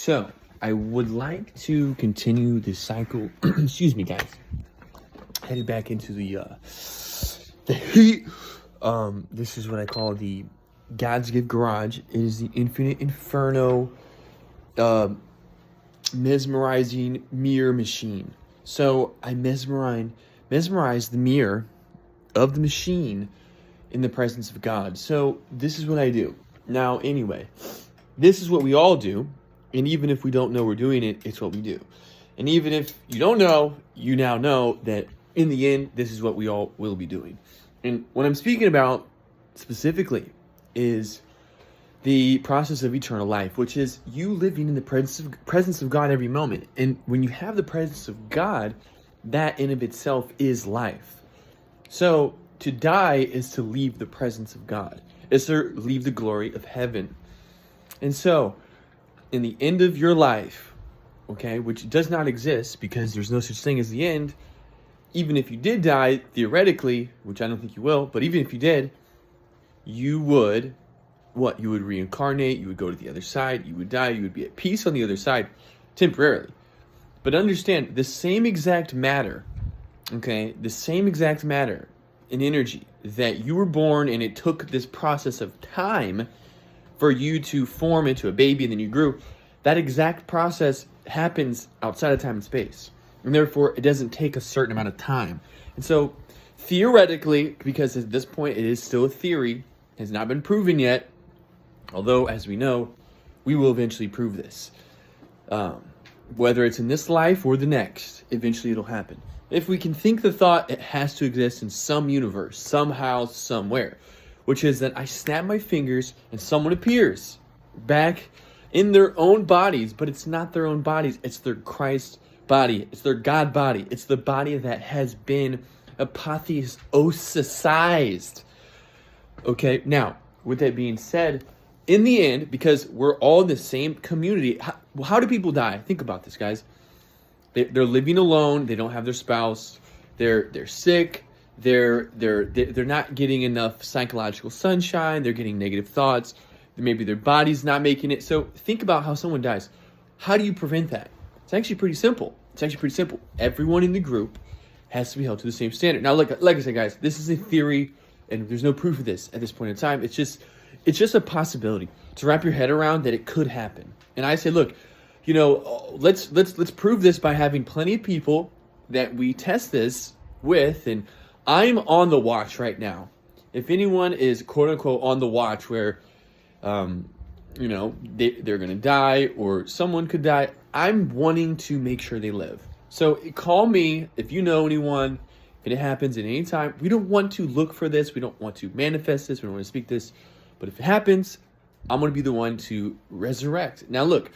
So, I would like to continue this cycle. Excuse me, guys. Headed back into the heat. This is what I call the God's Gift Garage. It is the Infinite Inferno mesmerizing mirror machine. So I mesmerize the mirror of the machine in the presence of God. So this is what I do. Now, anyway, this is what we all do. And even if we don't know we're doing it, it's what we do. And even if you don't know, you now know that in the end, this is what we all will be doing. And what I'm speaking about specifically is the process of eternal life, which is you living in the presence of God every moment. And when you have the presence of God, that in of itself is life. So to die is to leave the presence of God. It's to leave the glory of heaven. And so in the end of your life, okay, which does not exist because there's no such thing as the end, even if you did die, theoretically, which I don't think you will, but even if you did, you would, what? You would reincarnate, you would go to the other side, you would die, you would be at peace on the other side, temporarily. But understand, the same exact matter, okay, the same exact matter and energy that you were born and it took this process of time for you to form into a baby and then you grew, that exact process happens outside of time and space. And therefore, it doesn't take a certain amount of time. And so, theoretically, because at this point it is still a theory, has not been proven yet, although, as we know, we will eventually prove this. Whether it's in this life or the next, eventually it'll happen. If we can think the thought, it has to exist in some universe, somehow, somewhere. Which is that I snap my fingers and someone appears back in their own bodies, but it's not their own bodies. It's their Christ body. It's their God body. It's the body that has been apotheosized. Okay, now, with that being said, in the end, because we're all in the same community, how do people die? Think about this, guys. They're living alone. They don't have their spouse. They're sick. They're not getting enough psychological sunshine. They're getting negative thoughts. Maybe their body's not making it. So think about how someone dies. How do you prevent that? It's actually pretty simple. Everyone in the group has to be held to the same standard. Now, like I said, guys, this is a theory, and there's no proof of this at this point in time. It's just a possibility to wrap your head around that it could happen. And I say, look, let's prove this by having plenty of people that we test this with, and I'm on the watch right now. If anyone is quote unquote on the watch where, they're going to die or someone could die, I'm wanting to make sure they live. So call me if you know anyone, if it happens at any time. We don't want to look for this. We don't want to manifest this. We don't want to speak this. But if it happens, I'm going to be the one to resurrect. Now look,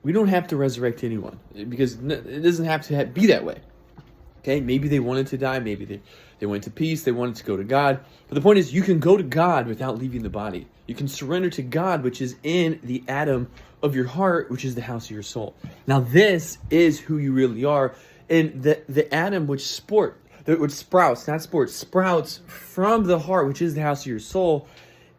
we don't have to resurrect anyone because it doesn't have to be that way. Okay, maybe they wanted to die. Maybe they went to peace. They wanted to go to God. But the point is, you can go to God without leaving the body. You can surrender to God, which is in the atom of your heart, which is the house of your soul. Now, this is who you really are. And the atom which sprouts from the heart, which is the house of your soul.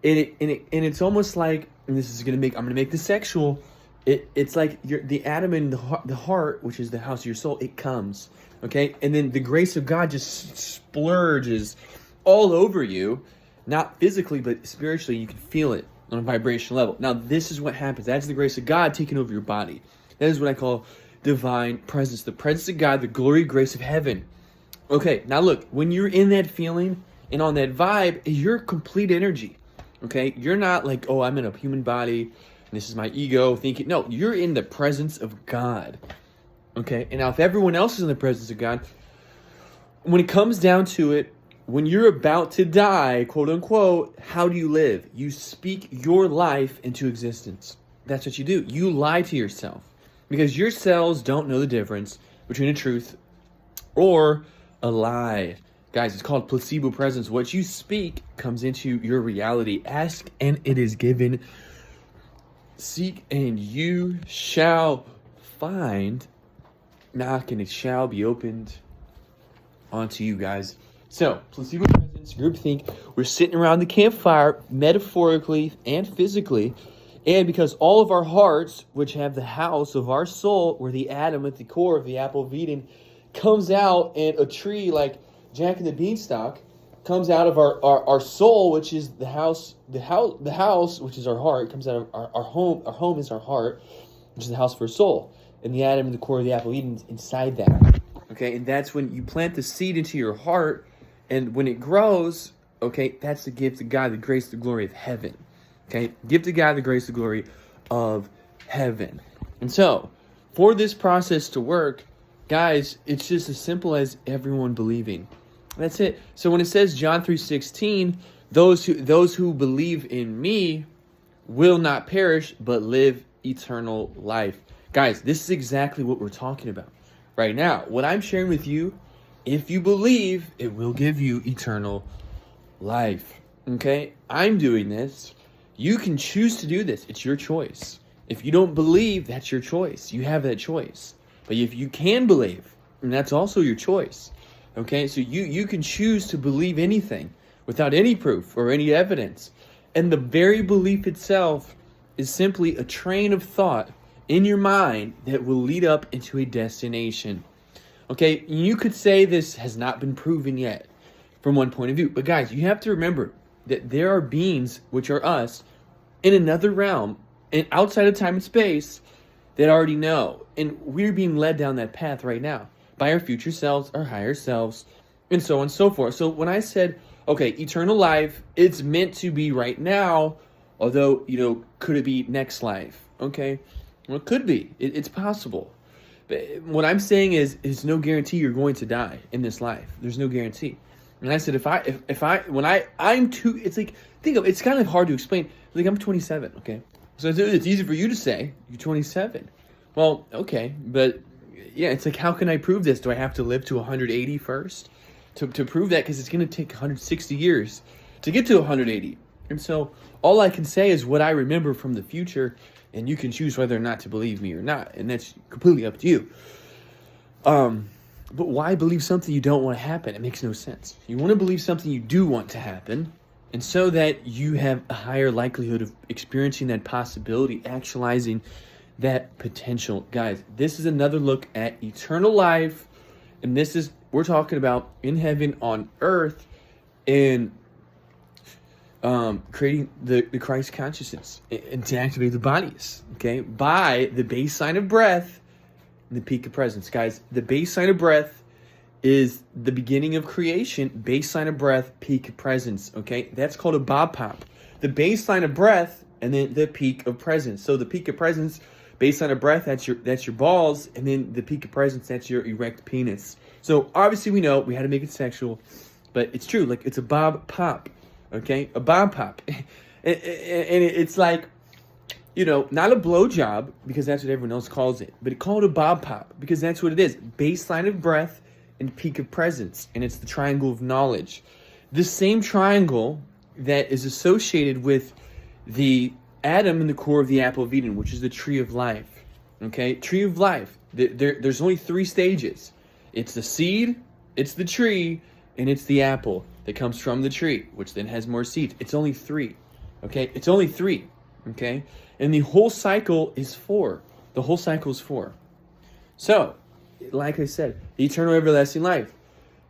And it's almost like, and I'm going to make this sexual. It's like the atom in the heart, which is the house of your soul. It comes. Okay, and then the grace of God just splurges all over you, not physically, but spiritually. You can feel it on a vibrational level. Now, this is what happens. That's the grace of God taking over your body. That is what I call divine presence. The presence of God, the glory, grace of heaven. Okay, now look, when you're in that feeling and on that vibe, you're complete energy. Okay, you're not like, oh, I'm in a human body, and this is my ego thinking. No, you're in the presence of God. Okay, and now if everyone else is in the presence of God, when it comes down to it, when you're about to die, quote unquote, how do you live? You speak your life into existence. That's what you do. You lie to yourself because your cells don't know the difference between a truth or a lie. Guys, it's called placebo presence. What you speak comes into your reality. Ask and it is given. Seek and you shall find. Knock and it shall be opened onto you, guys. So, placebo presence, groupthink. We're sitting around the campfire, metaphorically and physically, And because all of our hearts, which have the house of our soul, where the atom at the core of the apple of Eden, comes out, and a tree like Jack and the Beanstalk comes out of our soul, which is the house, which is our heart, comes out of our home. Our home is our heart, which is the house of our soul. And the atom in the core of the apple of Eden is inside that. Okay, and that's when you plant the seed into your heart, and when it grows, okay, that's the gift of God, the grace, the glory of heaven. Okay, gift of God, the grace, the glory of heaven. And so, for this process to work, guys, it's just as simple as everyone believing. That's it. So when it says John 3:16, those who believe in me will not perish, but live eternal life. Guys, this is exactly what we're talking about right now. What I'm sharing with you, if you believe, it will give you eternal life. Okay? I'm doing this. You can choose to do this. It's your choice. If you don't believe, that's your choice. You have that choice. But if you can believe, and that's also your choice. Okay? So you can choose to believe anything without any proof or any evidence. And the very belief itself is simply a train of thought in your mind that will lead up into a destination. Okay, you could say this has not been proven yet from one point of view. But guys, you have to remember that there are beings, which are us, in another realm and outside of time and space that already know. And we're being led down that path right now by our future selves, our higher selves, and so on and so forth. So when I said, okay, eternal life, it's meant to be right now, although, could it be next life? Okay, well, it could be. It's possible. But what I'm saying is, there's no guarantee you're going to die in this life. There's no guarantee. And I said, it's like, think of it, it's kind of hard to explain. Like, I'm 27, okay? So it's easy for you to say, you're 27. Well, okay, but yeah, it's like, how can I prove this? Do I have to live to 180 first to prove that? Because it's going to take 160 years to get to 180. And so all I can say is what I remember from the future, and you can choose whether or not to believe me or not, and that's completely up to you. But why believe something you don't want to happen? It makes no sense. You want to believe something you do want to happen, and so that you have a higher likelihood of experiencing that possibility, actualizing that potential. Guys, this is another look at eternal life, and we're talking about in heaven, on earth, and creating the Christ consciousness and to activate the bodies, okay, by the base sign of breath and the peak of presence. Guys, the base sign of breath is the beginning of creation. Base sign of breath, peak of presence, okay? That's called a bob pop. The base sign of breath and then the peak of presence. So the peak of presence, base sign of breath, that's your balls, and then the peak of presence, that's your erect penis. So obviously we know we had to make it sexual, but it's true. Like, it's a bob pop. Okay, a bob pop. and it's like, not a blowjob, because that's what everyone else calls it, but call it a bob pop, because that's what it is. Baseline of breath and peak of presence, and it's the triangle of knowledge. The same triangle that is associated with the atom in the core of the apple of Eden, which is the tree of life. Okay, tree of life. There's only 3 stages. It's the seed, it's the tree, and it's the apple that comes from the tree, which then has more seeds. It's only 3. Okay? It's only 3. Okay? And the whole cycle is 4. The whole cycle is 4. So, like I said, the eternal everlasting life.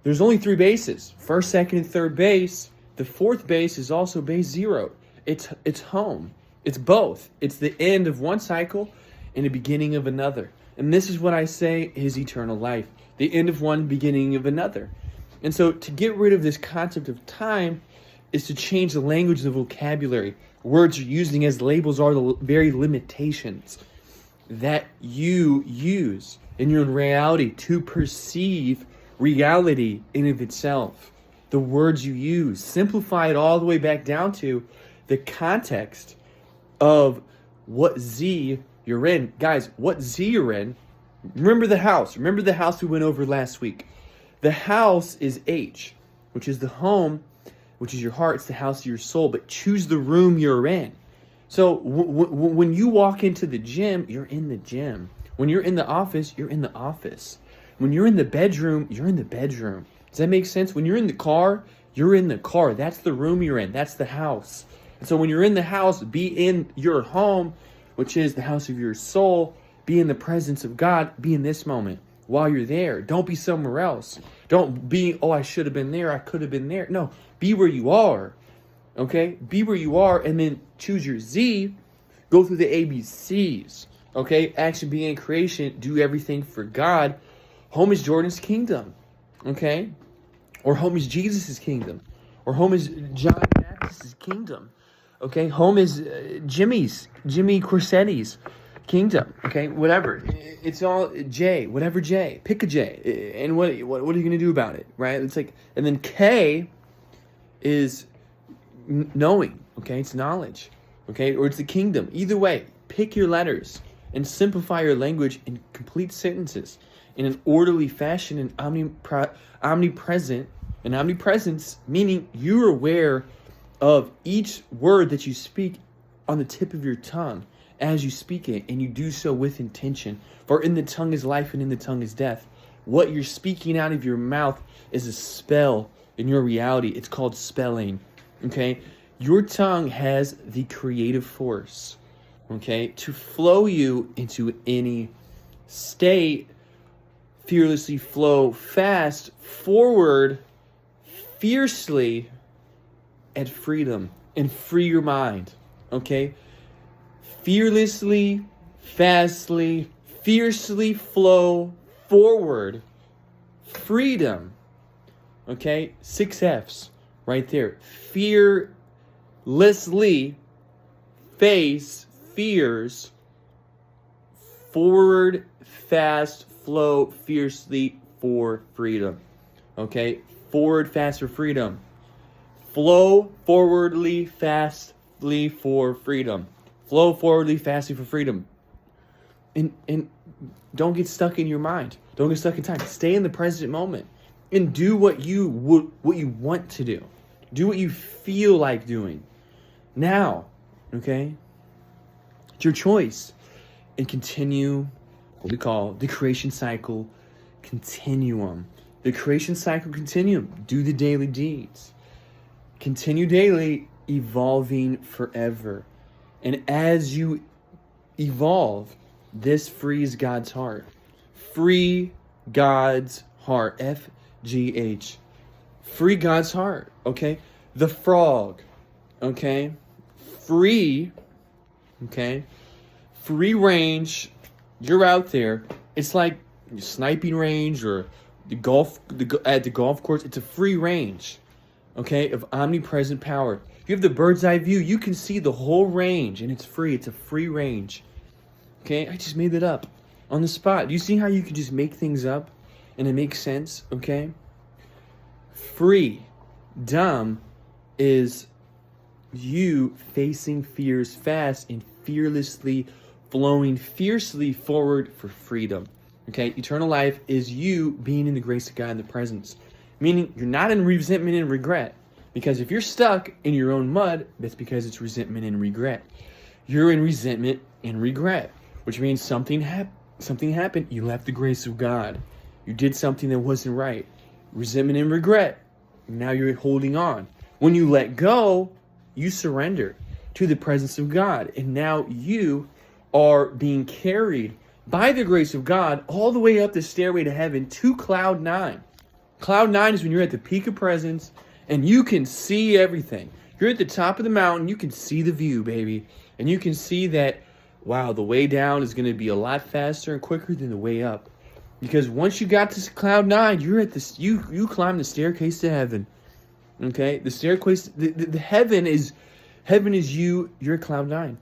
There's only 3 bases. First, second, and third base. The 4th base is also base 0. It's home. It's both. It's the end of one cycle and the beginning of another. And this is what I say is eternal life. The end of one, beginning of another. And so to get rid of this concept of time is to change the language, the vocabulary. Words you're using as labels are the very limitations that you use in your reality to perceive reality in of itself. The words you use. Simplify it all the way back down to the context of what Z you're in. Guys, what Z you're in. Remember the house. Remember the house we went over last week. The house is H, which is the home, which is your heart. It's the house of your soul. But choose the room you're in. So when you walk into the gym, you're in the gym. When you're in the office, you're in the office. When you're in the bedroom, you're in the bedroom. Does that make sense? When you're in the car, you're in the car. That's the room you're in. That's the house. And so when you're in the house, be in your home, which is the house of your soul. Be in the presence of God. Be in this moment while you're there. Don't be somewhere else. Don't be, oh, I should have been there. I could have been there. No, be where you are. Okay? Be where you are, and then choose your Z. Go through the ABCs. Okay? Action, being, creation. Do everything for God. Home is Jordan's kingdom. Okay? Or home is Jesus' kingdom. Or home is John Baptist's kingdom. Okay? Home is Jimmy Corsetti's kingdom. Okay? Whatever. It's all J. Whatever J. Pick a J. And what are you going to do about it? Right? It's like, and then K is knowing. Okay? It's knowledge. Okay? Or it's the kingdom. Either way, pick your letters and simplify your language in complete sentences in an orderly fashion and omnipresent. And omnipresence, meaning you're aware of each word that you speak on the tip of your tongue as you speak it, and you do so with intention. For in the tongue is life, and in the tongue is death. What you're speaking out of your mouth is a spell in your reality. It's called spelling. Okay? Your tongue has the creative force, okay, to flow you into any state. Fearlessly flow fast forward, fiercely at freedom, and free your mind. Okay? Fearlessly, fastly, fiercely flow forward, freedom. Okay? 6 F's right there. Fearlessly, face, fears, forward, fast, flow, fiercely for freedom. Okay? Forward, fast for freedom. Flow forwardly, fastly for freedom. Flow forwardly, fastly for freedom. And don't get stuck in your mind. Don't get stuck in time. Stay in the present moment and do what you want to do. Do what you feel like doing now. Okay? It's your choice. And continue what we call the creation cycle continuum. The creation cycle continuum. Do the daily deeds. Continue daily, evolving forever. And as you evolve, this frees God's heart. Free God's heart. FGH. Free God's heart. Okay? The frog. Okay? Free. Okay? Free range. You're out there. It's like sniping range or at the golf course. It's a free range. Okay? Of omnipresent power. You have the bird's eye view. You can see the whole range, and it's free. It's a free range. Okay? I just made that up on the spot. Do you see how you can just make things up and it makes sense? Okay? Free. Dumb is you facing fears fast and fearlessly flowing fiercely forward for freedom. Okay? Eternal life is you being in the grace of God in the presence. Meaning you're not in resentment and regret. Because if you're stuck in your own mud, that's because it's resentment and regret. You're in resentment and regret, which means something happened. You left the grace of God. You did something that wasn't right. Resentment and regret. Now you're holding on. When you let go, you surrender to the presence of God. And now you are being carried by the grace of God all the way up the stairway to heaven to cloud 9. Cloud 9 is when you're at the peak of presence and you can see everything. You're at the top of the mountain. You can see the view, baby. And you can see that, wow, the way down is going to be a lot faster and quicker than the way up. Because once you got to cloud 9, you're at this. You climb the staircase to heaven. Okay? The staircase, the heaven is you. You're at cloud 9.